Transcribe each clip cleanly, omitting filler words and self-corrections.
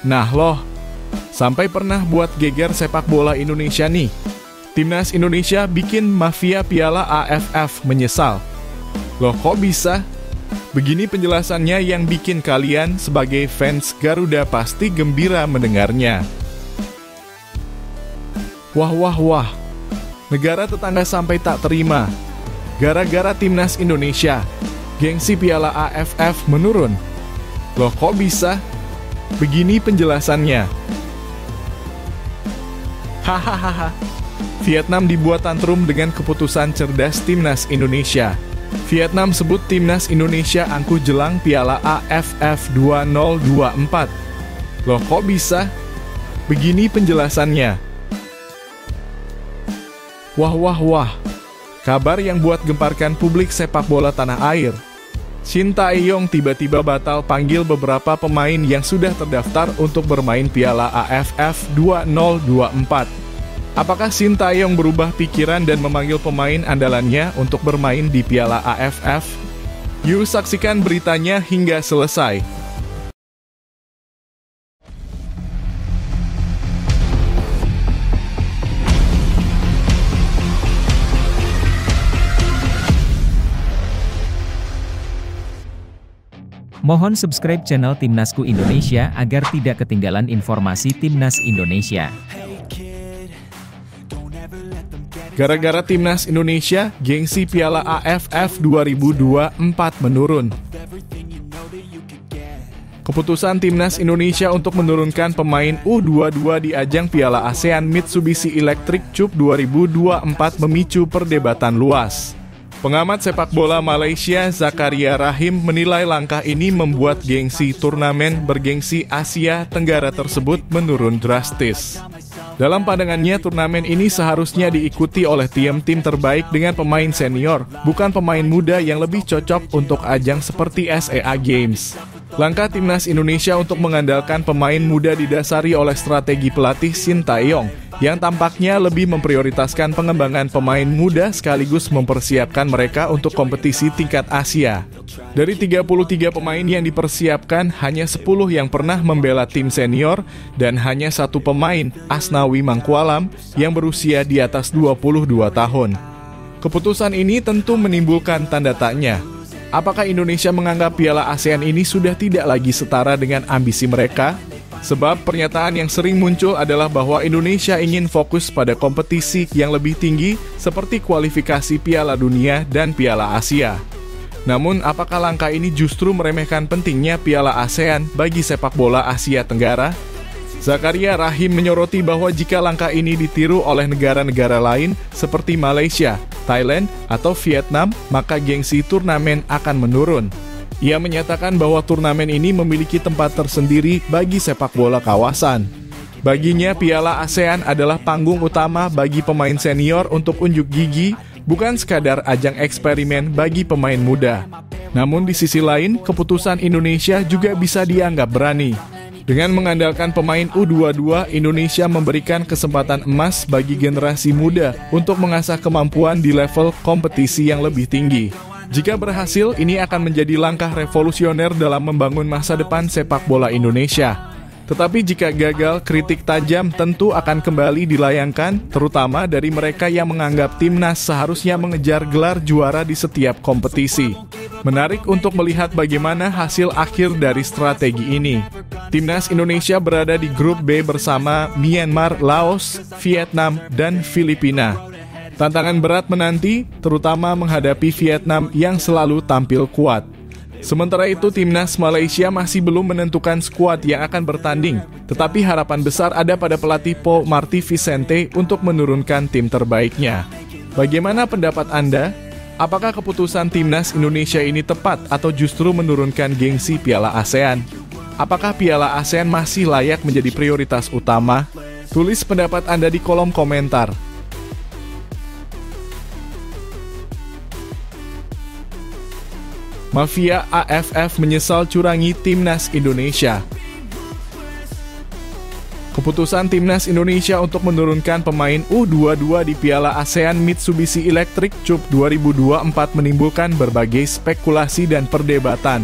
Nah loh, sampai pernah buat geger sepak bola Indonesia nih. Timnas Indonesia bikin mafia Piala AFF menyesal. Loh kok bisa? Begini penjelasannya yang bikin kalian sebagai fans Garuda pasti gembira mendengarnya. Wah. Negara tetangga sampai tak terima. Gara-gara Timnas Indonesia, gengsi Piala AFF menurun. Loh kok bisa? Begini penjelasannya. Hahaha. Vietnam dibuat tantrum dengan keputusan cerdas Timnas Indonesia. Vietnam sebut Timnas Indonesia angkuh jelang Piala AFF 2024. Loh kok bisa? Begini penjelasannya. Wah. Kabar yang buat gemparkan publik sepak bola tanah air. Shin Tae-yong tiba-tiba batal panggil beberapa pemain yang sudah terdaftar untuk bermain Piala AFF 2024. Apakah Shin Tae-yong berubah pikiran dan memanggil pemain andalannya untuk bermain di Piala AFF? Yuk saksikan beritanya hingga selesai. Mohon subscribe channel Timnasku Indonesia agar tidak ketinggalan informasi Timnas Indonesia. Gara-gara Timnas Indonesia, gengsi Piala AFF 2024 menurun. Keputusan Timnas Indonesia untuk menurunkan pemain U22 di ajang Piala ASEAN Mitsubishi Electric Cup 2024 memicu perdebatan luas. Pengamat sepak bola Malaysia Zakaria Rahim menilai langkah ini membuat gengsi turnamen bergengsi Asia Tenggara tersebut menurun drastis. Dalam pandangannya, turnamen ini seharusnya diikuti oleh tim-tim terbaik dengan pemain senior, bukan pemain muda yang lebih cocok untuk ajang seperti SEA Games. Langkah Timnas Indonesia untuk mengandalkan pemain muda didasari oleh strategi pelatih Shin Tae-yong, yang tampaknya lebih memprioritaskan pengembangan pemain muda sekaligus mempersiapkan mereka untuk kompetisi tingkat Asia. Dari 33 pemain yang dipersiapkan, hanya 10 yang pernah membela tim senior dan hanya 1 pemain, Asnawi Mangkualam, yang berusia di atas 22 tahun. Keputusan ini tentu menimbulkan tanda tanya. Apakah Indonesia menganggap Piala ASEAN ini sudah tidak lagi setara dengan ambisi mereka? Sebab pernyataan yang sering muncul adalah bahwa Indonesia ingin fokus pada kompetisi yang lebih tinggi seperti kualifikasi Piala Dunia dan Piala Asia. Namun, apakah langkah ini justru meremehkan pentingnya Piala ASEAN bagi sepak bola Asia Tenggara? Zakaria Rahim menyoroti bahwa jika langkah ini ditiru oleh negara-negara lain seperti Malaysia, Thailand, atau Vietnam, maka gengsi turnamen akan menurun. Ia menyatakan bahwa turnamen ini memiliki tempat tersendiri bagi sepak bola kawasan. Baginya, Piala ASEAN adalah panggung utama bagi pemain senior untuk unjuk gigi, bukan sekadar ajang eksperimen bagi pemain muda. Namun di sisi lain, keputusan Indonesia juga bisa dianggap berani. Dengan mengandalkan pemain U22, Indonesia memberikan kesempatan emas bagi generasi muda untuk mengasah kemampuan di level kompetisi yang lebih tinggi. Jika berhasil, ini akan menjadi langkah revolusioner dalam membangun masa depan sepak bola Indonesia. Tetapi jika gagal, kritik tajam tentu akan kembali dilayangkan, terutama dari mereka yang menganggap timnas seharusnya mengejar gelar juara di setiap kompetisi. Menarik untuk melihat bagaimana hasil akhir dari strategi ini. Timnas Indonesia berada di grup B bersama Myanmar, Laos, Vietnam, dan Filipina. Tantangan berat menanti, terutama menghadapi Vietnam yang selalu tampil kuat. Sementara itu, Timnas Malaysia masih belum menentukan skuad yang akan bertanding, tetapi harapan besar ada pada pelatih Paul Marty Vicente untuk menurunkan tim terbaiknya. Bagaimana pendapat Anda? Apakah keputusan Timnas Indonesia ini tepat atau justru menurunkan gengsi Piala ASEAN? Apakah Piala ASEAN masih layak menjadi prioritas utama? Tulis pendapat Anda di kolom komentar. Mafia AFF menyesal curangi Timnas Indonesia. Keputusan Timnas Indonesia untuk menurunkan pemain U22 di Piala ASEAN Mitsubishi Electric Cup 2024 menimbulkan berbagai spekulasi dan perdebatan.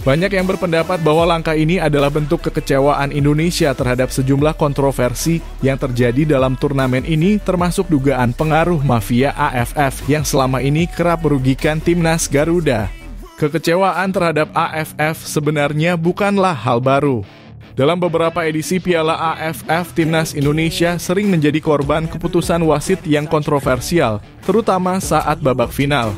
Banyak yang berpendapat bahwa langkah ini adalah bentuk kekecewaan Indonesia terhadap sejumlah kontroversi yang terjadi dalam turnamen ini, termasuk dugaan pengaruh mafia AFF yang selama ini kerap merugikan timnas Garuda. Kekecewaan terhadap AFF sebenarnya bukanlah hal baru. Dalam beberapa edisi Piala AFF, timnas Indonesia sering menjadi korban keputusan wasit yang kontroversial, terutama saat babak final.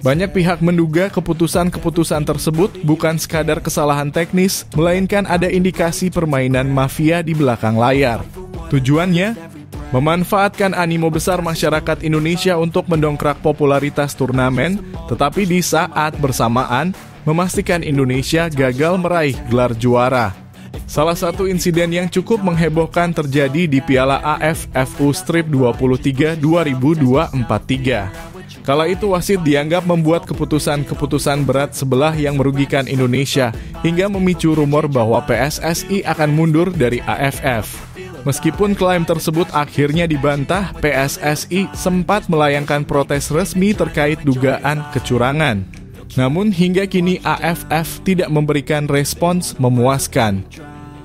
Banyak pihak menduga keputusan-keputusan tersebut bukan sekadar kesalahan teknis, melainkan ada indikasi permainan mafia di belakang layar. Tujuannya, memanfaatkan animo besar masyarakat Indonesia untuk mendongkrak popularitas turnamen, tetapi di saat bersamaan, memastikan Indonesia gagal meraih gelar juara. Salah satu insiden yang cukup menghebohkan terjadi di Piala AFF U-23 2023. Kala itu wasit dianggap membuat keputusan-keputusan berat sebelah yang merugikan Indonesia, hingga memicu rumor bahwa PSSI akan mundur dari AFF. Meskipun klaim tersebut akhirnya dibantah, PSSI sempat melayangkan protes resmi terkait dugaan kecurangan. Namun hingga kini AFF tidak memberikan respons memuaskan.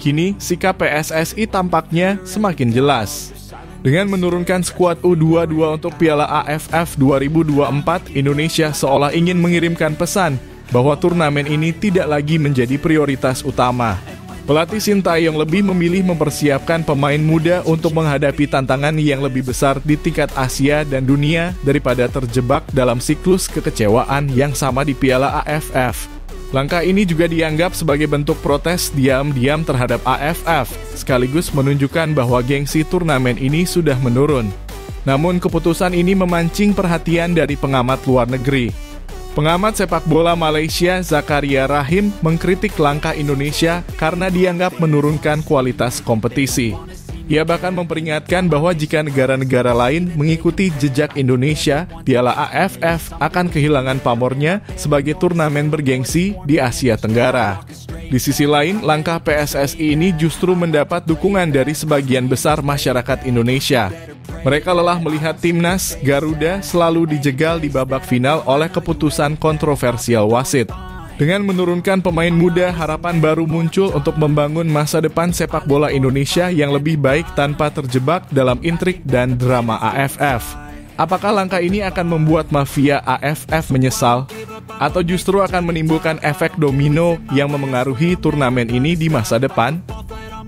Kini sikap PSSI tampaknya semakin jelas. Dengan menurunkan skuad U22 untuk Piala AFF 2024, Indonesia seolah ingin mengirimkan pesan bahwa turnamen ini tidak lagi menjadi prioritas utama. Pelatih Sintayong lebih memilih mempersiapkan pemain muda untuk menghadapi tantangan yang lebih besar di tingkat Asia dan dunia daripada terjebak dalam siklus kekecewaan yang sama di Piala AFF. Langkah ini juga dianggap sebagai bentuk protes diam-diam terhadap AFF, sekaligus menunjukkan bahwa gengsi turnamen ini sudah menurun. Namun keputusan ini memancing perhatian dari pengamat luar negeri. Pengamat sepak bola Malaysia Zakaria Rahim mengkritik langkah Indonesia karena dianggap menurunkan kualitas kompetisi. Ia bahkan memperingatkan bahwa jika negara-negara lain mengikuti jejak Indonesia, Piala AFF akan kehilangan pamornya sebagai turnamen bergengsi di Asia Tenggara. Di sisi lain, langkah PSSI ini justru mendapat dukungan dari sebagian besar masyarakat Indonesia. Mereka lelah melihat timnas Garuda selalu dijegal di babak final oleh keputusan kontroversial wasit. Dengan menurunkan pemain muda, harapan baru muncul untuk membangun masa depan sepak bola Indonesia yang lebih baik tanpa terjebak dalam intrik dan drama AFF. Apakah langkah ini akan membuat mafia AFF menyesal? Atau justru akan menimbulkan efek domino yang memengaruhi turnamen ini di masa depan?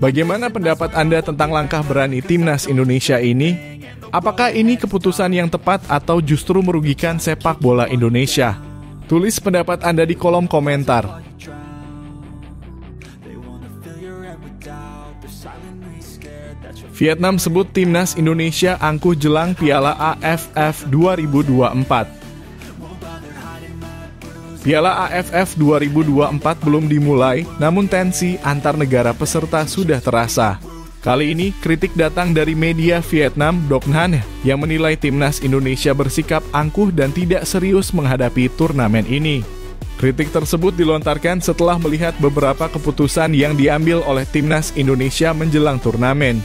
Bagaimana pendapat Anda tentang langkah berani timnas Indonesia ini? Apakah ini keputusan yang tepat atau justru merugikan sepak bola Indonesia? Tulis pendapat Anda di kolom komentar. Vietnam sebut timnas Indonesia angkuh jelang Piala AFF 2024. Piala AFF 2024 belum dimulai, namun tensi antar negara peserta sudah terasa. Kali ini, kritik datang dari media Vietnam, Doc Nhan, yang menilai timnas Indonesia bersikap angkuh dan tidak serius menghadapi turnamen ini. Kritik tersebut dilontarkan setelah melihat beberapa keputusan yang diambil oleh timnas Indonesia menjelang turnamen.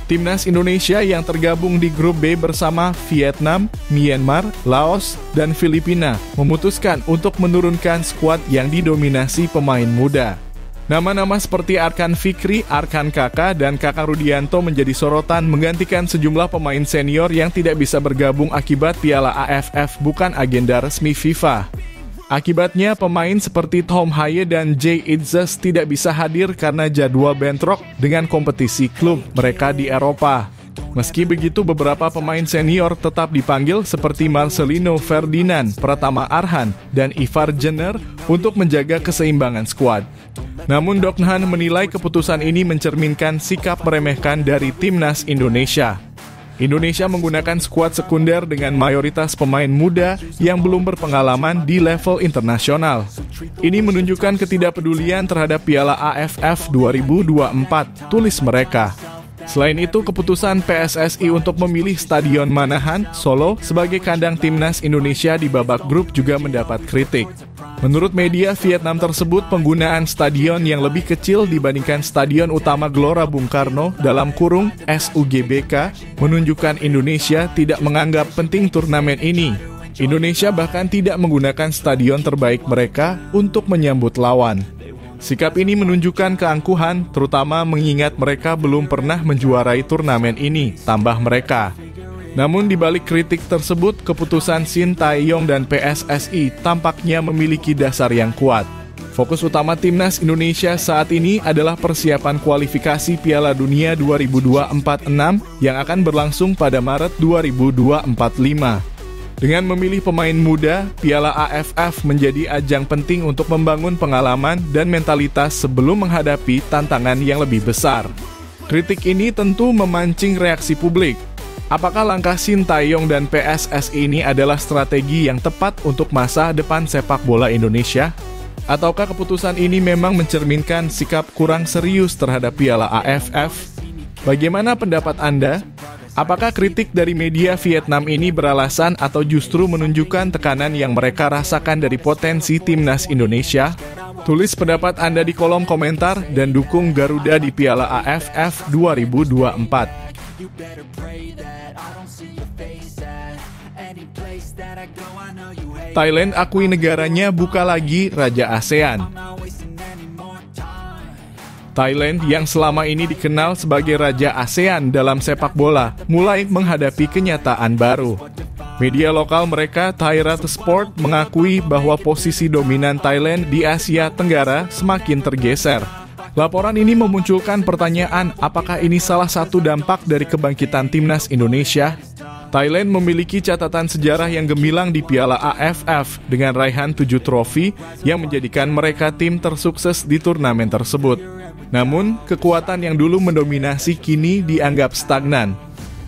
Timnas Indonesia yang tergabung di grup B bersama Vietnam, Myanmar, Laos, dan Filipina memutuskan untuk menurunkan skuad yang didominasi pemain muda. Nama-nama seperti Arkan Fikri, Arkan Kaka, dan Kakang Rudianto menjadi sorotan menggantikan sejumlah pemain senior yang tidak bisa bergabung akibat Piala AFF bukan agenda resmi FIFA. Akibatnya, pemain seperti Tom Haye dan Jay Itzes tidak bisa hadir karena jadwal bentrok dengan kompetisi klub mereka di Eropa. Meski begitu, beberapa pemain senior tetap dipanggil seperti Marcelino Ferdinand, Pratama Arhan, dan Ivar Jenner untuk menjaga keseimbangan skuad. Namun Doc Nhan menilai keputusan ini mencerminkan sikap meremehkan dari timnas Indonesia. Indonesia menggunakan skuad sekunder dengan mayoritas pemain muda yang belum berpengalaman di level internasional. Ini menunjukkan ketidakpedulian terhadap Piala AFF 2024, tulis mereka. Selain itu, keputusan PSSI untuk memilih Stadion Manahan, Solo sebagai kandang timnas Indonesia di babak grup juga mendapat kritik. Menurut media Vietnam tersebut, penggunaan stadion yang lebih kecil dibandingkan Stadion Utama Gelora Bung Karno (SUGBK) menunjukkan Indonesia tidak menganggap penting turnamen ini. Indonesia bahkan tidak menggunakan stadion terbaik mereka untuk menyambut lawan. Sikap ini menunjukkan keangkuhan, terutama mengingat mereka belum pernah menjuarai turnamen ini, tambah mereka. Namun di balik kritik tersebut, keputusan Shin Tae-yong dan PSSI tampaknya memiliki dasar yang kuat. Fokus utama timnas Indonesia saat ini adalah persiapan kualifikasi Piala Dunia 2024 yang akan berlangsung pada Maret 2025. Dengan memilih pemain muda, Piala AFF menjadi ajang penting untuk membangun pengalaman dan mentalitas sebelum menghadapi tantangan yang lebih besar. Kritik ini tentu memancing reaksi publik. Apakah langkah Shin Tae-yong dan PSSI ini adalah strategi yang tepat untuk masa depan sepak bola Indonesia? Ataukah keputusan ini memang mencerminkan sikap kurang serius terhadap Piala AFF? Bagaimana pendapat Anda? Apakah kritik dari media Vietnam ini beralasan atau justru menunjukkan tekanan yang mereka rasakan dari potensi timnas Indonesia? Tulis pendapat Anda di kolom komentar dan dukung Garuda di Piala AFF 2024. Thailand akui negaranya buka lagi Raja ASEAN. Thailand yang selama ini dikenal sebagai Raja ASEAN dalam sepak bola mulai menghadapi kenyataan baru. Media lokal mereka, Thairat Sport, mengakui bahwa posisi dominan Thailand di Asia Tenggara semakin tergeser. Laporan ini memunculkan pertanyaan, apakah ini salah satu dampak dari kebangkitan timnas Indonesia? Thailand memiliki catatan sejarah yang gemilang di Piala AFF dengan raihan 7 trofi yang menjadikan mereka tim tersukses di turnamen tersebut. Namun, kekuatan yang dulu mendominasi kini dianggap stagnan.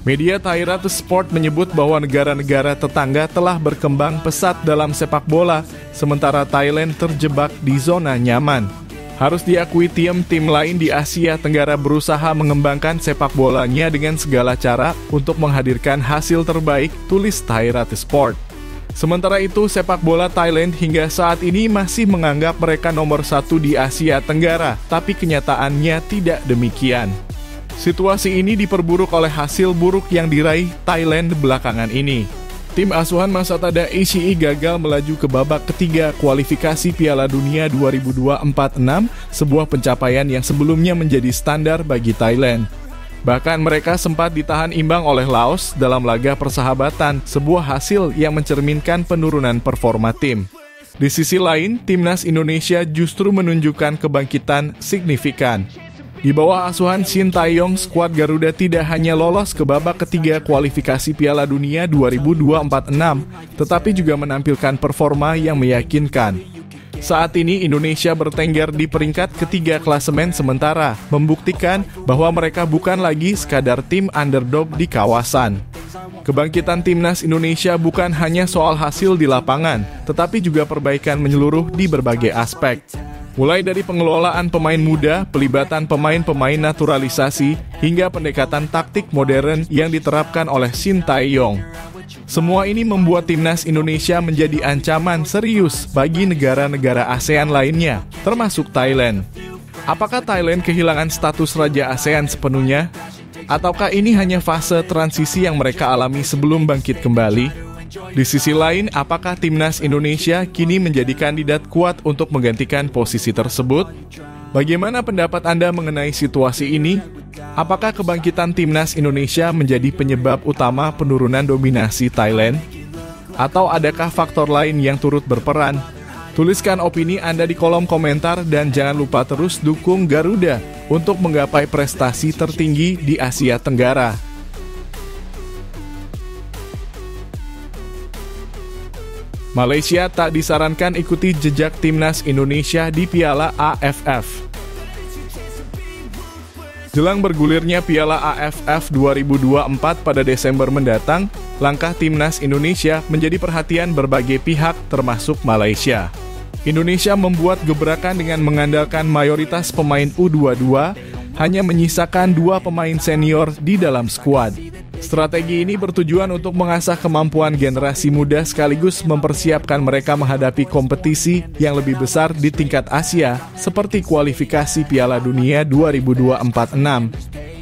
Media Thairat Sport menyebut bahwa negara-negara tetangga telah berkembang pesat dalam sepak bola, sementara Thailand terjebak di zona nyaman. Harus diakui tim lain di Asia Tenggara berusaha mengembangkan sepak bolanya dengan segala cara untuk menghadirkan hasil terbaik, tulis Thairat Sport. Sementara itu, sepak bola Thailand hingga saat ini masih menganggap mereka nomor 1 di Asia Tenggara, tapi kenyataannya tidak demikian. Situasi ini diperburuk oleh hasil buruk yang diraih Thailand belakangan ini. Tim asuhan Masatada Ishii gagal melaju ke babak ketiga kualifikasi Piala Dunia 2024, sebuah pencapaian yang sebelumnya menjadi standar bagi Thailand. Bahkan mereka sempat ditahan imbang oleh Laos dalam laga persahabatan, sebuah hasil yang mencerminkan penurunan performa tim. Di sisi lain, timnas Indonesia justru menunjukkan kebangkitan signifikan. Di bawah asuhan Shin Tae-yong, skuad Garuda tidak hanya lolos ke babak ketiga kualifikasi Piala Dunia 2024, tetapi juga menampilkan performa yang meyakinkan. Saat ini Indonesia bertengger di peringkat ketiga klasemen sementara, membuktikan bahwa mereka bukan lagi sekadar tim underdog di kawasan. Kebangkitan timnas Indonesia bukan hanya soal hasil di lapangan, tetapi juga perbaikan menyeluruh di berbagai aspek. Mulai dari pengelolaan pemain muda, pelibatan pemain-pemain naturalisasi, hingga pendekatan taktik modern yang diterapkan oleh Shin Tae-yong. Semua ini membuat timnas Indonesia menjadi ancaman serius bagi negara-negara ASEAN lainnya, termasuk Thailand. Apakah Thailand kehilangan status Raja ASEAN sepenuhnya? Ataukah ini hanya fase transisi yang mereka alami sebelum bangkit kembali? Di sisi lain, apakah timnas Indonesia kini menjadi kandidat kuat untuk menggantikan posisi tersebut? Bagaimana pendapat Anda mengenai situasi ini? Apakah kebangkitan timnas Indonesia menjadi penyebab utama penurunan dominasi Thailand? Atau adakah faktor lain yang turut berperan? Tuliskan opini Anda di kolom komentar dan jangan lupa terus dukung Garuda untuk menggapai prestasi tertinggi di Asia Tenggara. Malaysia tak disarankan ikuti jejak timnas Indonesia di Piala AFF. Jelang bergulirnya Piala AFF 2024 pada Desember mendatang, langkah timnas Indonesia menjadi perhatian berbagai pihak termasuk Malaysia. Indonesia membuat gebrakan dengan mengandalkan mayoritas pemain U22, hanya menyisakan 2 pemain senior di dalam skuad. Strategi ini bertujuan untuk mengasah kemampuan generasi muda sekaligus mempersiapkan mereka menghadapi kompetisi yang lebih besar di tingkat Asia seperti kualifikasi Piala Dunia 2024.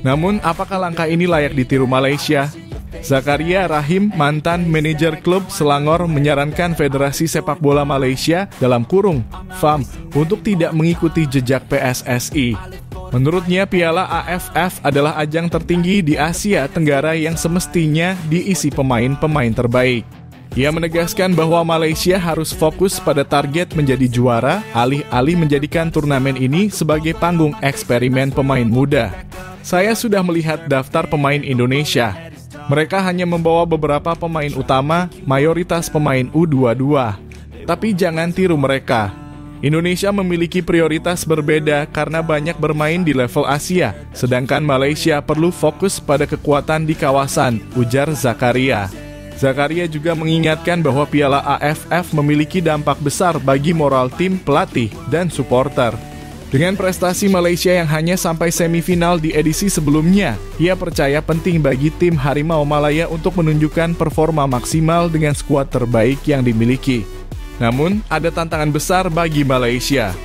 Namun, apakah langkah ini layak ditiru Malaysia? Zakaria Rahim, mantan manajer klub Selangor, menyarankan Federasi Sepak Bola Malaysia (FAM) untuk tidak mengikuti jejak PSSI. Menurutnya, Piala AFF adalah ajang tertinggi di Asia Tenggara yang semestinya diisi pemain-pemain terbaik. Ia menegaskan bahwa Malaysia harus fokus pada target menjadi juara, alih-alih menjadikan turnamen ini sebagai panggung eksperimen pemain muda. Saya sudah melihat daftar pemain Indonesia. Mereka hanya membawa beberapa pemain utama, mayoritas pemain U22. Tapi jangan tiru mereka. Indonesia memiliki prioritas berbeda karena banyak bermain di level Asia, sedangkan Malaysia perlu fokus pada kekuatan di kawasan, ujar Zakaria. Zakaria juga mengingatkan bahwa Piala AFF memiliki dampak besar bagi moral tim, pelatih, dan supporter. Dengan prestasi Malaysia yang hanya sampai semifinal di edisi sebelumnya, ia percaya penting bagi tim Harimau Malaya untuk menunjukkan performa maksimal dengan skuad terbaik yang dimiliki. Namun, ada tantangan besar bagi Malaysia.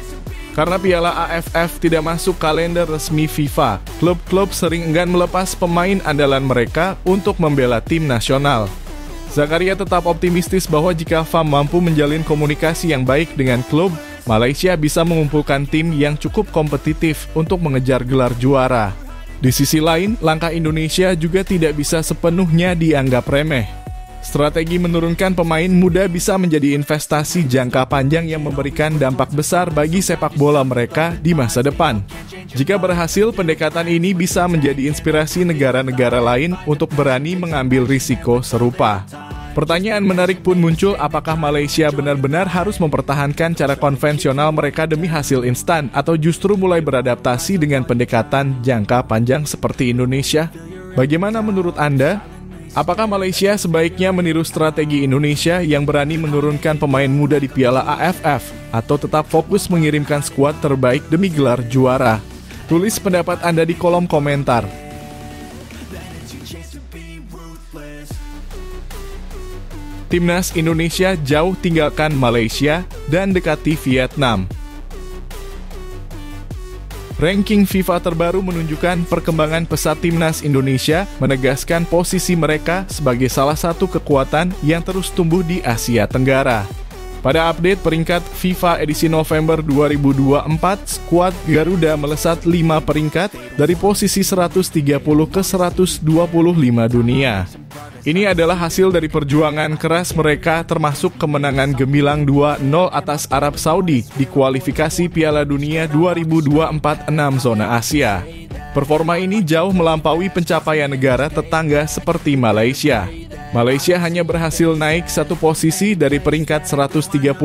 Karena Piala AFF tidak masuk kalender resmi FIFA, klub-klub sering enggan melepas pemain andalan mereka untuk membela tim nasional. Zakaria tetap optimistis bahwa jika FAM mampu menjalin komunikasi yang baik dengan klub, Malaysia bisa mengumpulkan tim yang cukup kompetitif untuk mengejar gelar juara. Di sisi lain, langkah Indonesia juga tidak bisa sepenuhnya dianggap remeh. Strategi menurunkan pemain muda bisa menjadi investasi jangka panjang yang memberikan dampak besar bagi sepak bola mereka di masa depan. Jika berhasil, pendekatan ini bisa menjadi inspirasi negara-negara lain untuk berani mengambil risiko serupa. Pertanyaan menarik pun muncul, apakah Malaysia benar-benar harus mempertahankan cara konvensional mereka demi hasil instan atau justru mulai beradaptasi dengan pendekatan jangka panjang seperti Indonesia? Bagaimana menurut Anda? Apakah Malaysia sebaiknya meniru strategi Indonesia yang berani menurunkan pemain muda di Piala AFF atau tetap fokus mengirimkan skuad terbaik demi gelar juara? Tulis pendapat Anda di kolom komentar. Timnas Indonesia jauh tinggalkan Malaysia dan dekati Vietnam. Ranking FIFA terbaru menunjukkan perkembangan pesat Timnas Indonesia, menegaskan posisi mereka sebagai salah satu kekuatan yang terus tumbuh di Asia Tenggara. Pada update peringkat FIFA edisi November 2024, skuad Garuda melesat 5 peringkat dari posisi 130 ke 125 dunia. Ini adalah hasil dari perjuangan keras mereka, termasuk kemenangan gemilang 2-0 atas Arab Saudi di kualifikasi Piala Dunia 2024 6 zona Asia. Performa ini jauh melampaui pencapaian negara tetangga seperti Malaysia. Malaysia hanya berhasil naik satu posisi dari peringkat 133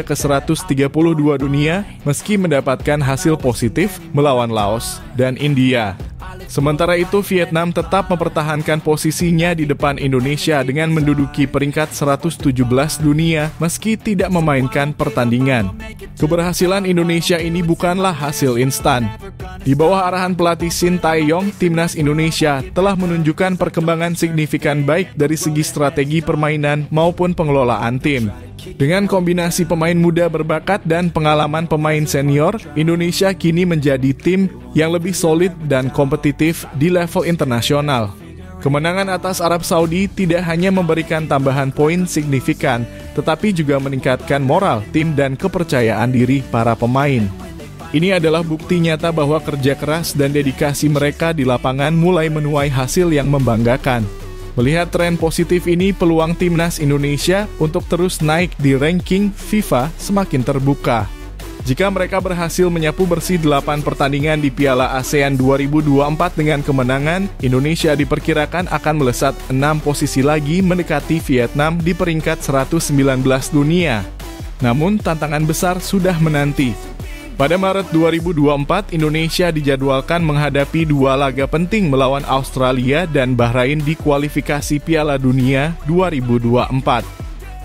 ke 132 dunia meski mendapatkan hasil positif melawan Laos dan India. Sementara itu, Vietnam tetap mempertahankan posisinya di depan Indonesia dengan menduduki peringkat 117 dunia meski tidak memainkan pertandingan. Keberhasilan Indonesia ini bukanlah hasil instan. Di bawah arahan pelatih Shin Tae-yong, Timnas Indonesia telah menunjukkan perkembangan signifikan baik dari segi strategi permainan maupun pengelolaan tim. Dengan kombinasi pemain muda berbakat dan pengalaman pemain senior, Indonesia kini menjadi tim yang lebih solid dan kompetitif di level internasional. Kemenangan atas Arab Saudi tidak hanya memberikan tambahan poin signifikan, tetapi juga meningkatkan moral tim dan kepercayaan diri para pemain. Ini adalah bukti nyata bahwa kerja keras dan dedikasi mereka di lapangan mulai menuai hasil yang membanggakan. Melihat tren positif ini, peluang Timnas Indonesia untuk terus naik di ranking FIFA semakin terbuka. Jika mereka berhasil menyapu bersih 8 pertandingan di Piala ASEAN 2024 dengan kemenangan, Indonesia diperkirakan akan melesat 6 posisi lagi mendekati Vietnam di peringkat 119 dunia. Namun, tantangan besar sudah menanti. Pada Maret 2024, Indonesia dijadwalkan menghadapi 2 laga penting melawan Australia dan Bahrain di kualifikasi Piala Dunia 2024.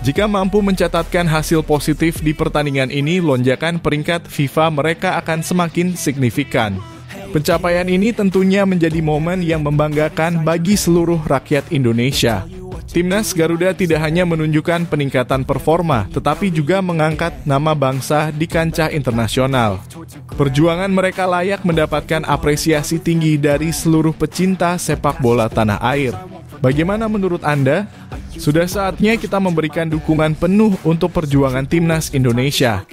Jika mampu mencatatkan hasil positif di pertandingan ini, lonjakan peringkat FIFA mereka akan semakin signifikan. Pencapaian ini tentunya menjadi momen yang membanggakan bagi seluruh rakyat Indonesia. Timnas Garuda tidak hanya menunjukkan peningkatan performa, tetapi juga mengangkat nama bangsa di kancah internasional. Perjuangan mereka layak mendapatkan apresiasi tinggi dari seluruh pecinta sepak bola tanah air. Bagaimana menurut Anda? Sudah saatnya kita memberikan dukungan penuh untuk perjuangan Timnas Indonesia.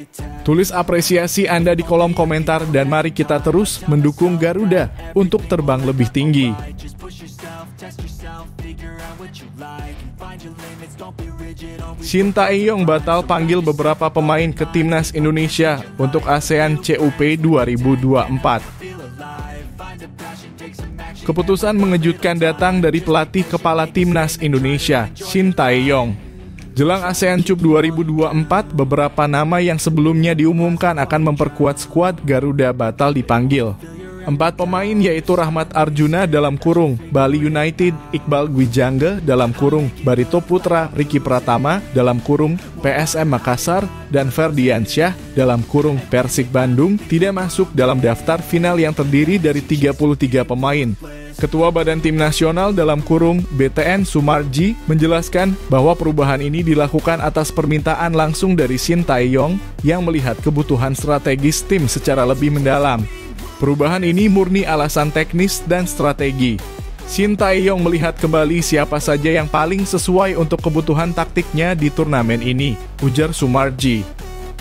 Tulis apresiasi Anda di kolom komentar dan mari kita terus mendukung Garuda untuk terbang lebih tinggi. Shin Tae-yong batal panggil beberapa pemain ke Timnas Indonesia untuk ASEAN CUP 2024. Keputusan mengejutkan datang dari pelatih kepala Timnas Indonesia, Shin Tae-yong. Jelang ASEAN CUP 2024, beberapa nama yang sebelumnya diumumkan akan memperkuat skuad Garuda batal dipanggil. 4 pemain yaitu Rahmat Arjuna dalam kurung Bali United, Iqbal Gwijangge dalam kurung Barito Putra, Ricky Pratama dalam kurung PSM Makassar, dan Ferdiansyah dalam kurung Persik Bandung tidak masuk dalam daftar final yang terdiri dari 33 pemain. Ketua Badan Tim Nasional dalam kurung BTN Sumarji menjelaskan bahwa perubahan ini dilakukan atas permintaan langsung dari Shin Tae-yong yang melihat kebutuhan strategis tim secara lebih mendalam. Perubahan ini murni alasan teknis dan strategi. Shin Tae-yong melihat kembali siapa saja yang paling sesuai untuk kebutuhan taktiknya di turnamen ini, ujar Sumarji.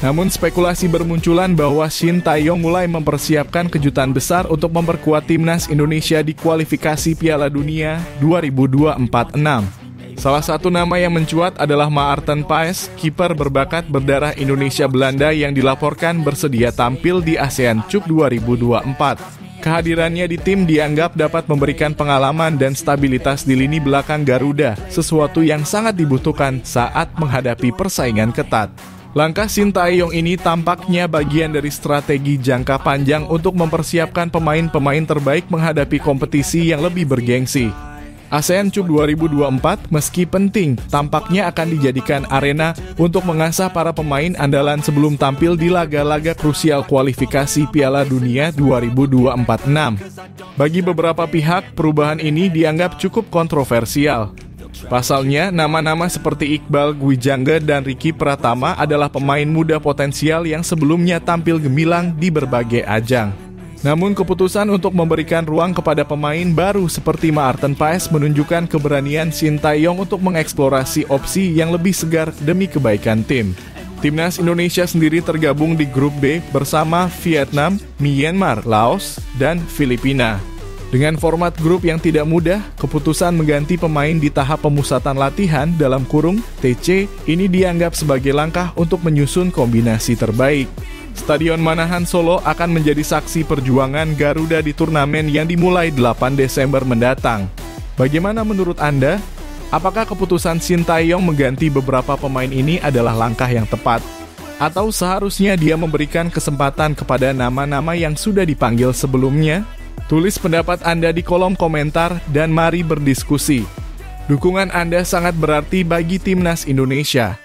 Namun spekulasi bermunculan bahwa Shin Tae-yong mulai mempersiapkan kejutan besar untuk memperkuat Timnas Indonesia di kualifikasi Piala Dunia 2024. Salah satu nama yang mencuat adalah Maarten Paes, kiper berbakat berdarah Indonesia-Belanda yang dilaporkan bersedia tampil di ASEAN CUP 2024. Kehadirannya di tim dianggap dapat memberikan pengalaman dan stabilitas di lini belakang Garuda, sesuatu yang sangat dibutuhkan saat menghadapi persaingan ketat. Langkah Shin Tae-yong ini tampaknya bagian dari strategi jangka panjang untuk mempersiapkan pemain-pemain terbaik menghadapi kompetisi yang lebih bergengsi. ASEAN CUP 2024 meski penting, tampaknya akan dijadikan arena untuk mengasah para pemain andalan sebelum tampil di laga-laga krusial kualifikasi Piala Dunia 2024. Bagi beberapa pihak, perubahan ini dianggap cukup kontroversial. Pasalnya, nama-nama seperti Iqbal Gwijangge dan Ricky Pratama adalah pemain muda potensial yang sebelumnya tampil gemilang di berbagai ajang. Namun keputusan untuk memberikan ruang kepada pemain baru seperti Maarten Paes menunjukkan keberanian Shin Tae-yong untuk mengeksplorasi opsi yang lebih segar demi kebaikan tim. Timnas Indonesia sendiri tergabung di grup B bersama Vietnam, Myanmar, Laos, dan Filipina. Dengan format grup yang tidak mudah, keputusan mengganti pemain di tahap pemusatan latihan dalam kurung TC ini dianggap sebagai langkah untuk menyusun kombinasi terbaik. Stadion Manahan Solo akan menjadi saksi perjuangan Garuda di turnamen yang dimulai 8 Desember mendatang. Bagaimana menurut Anda? Apakah keputusan Shin Tae-yong mengganti beberapa pemain ini adalah langkah yang tepat? Atau seharusnya dia memberikan kesempatan kepada nama-nama yang sudah dipanggil sebelumnya? Tulis pendapat Anda di kolom komentar dan mari berdiskusi. Dukungan Anda sangat berarti bagi Timnas Indonesia.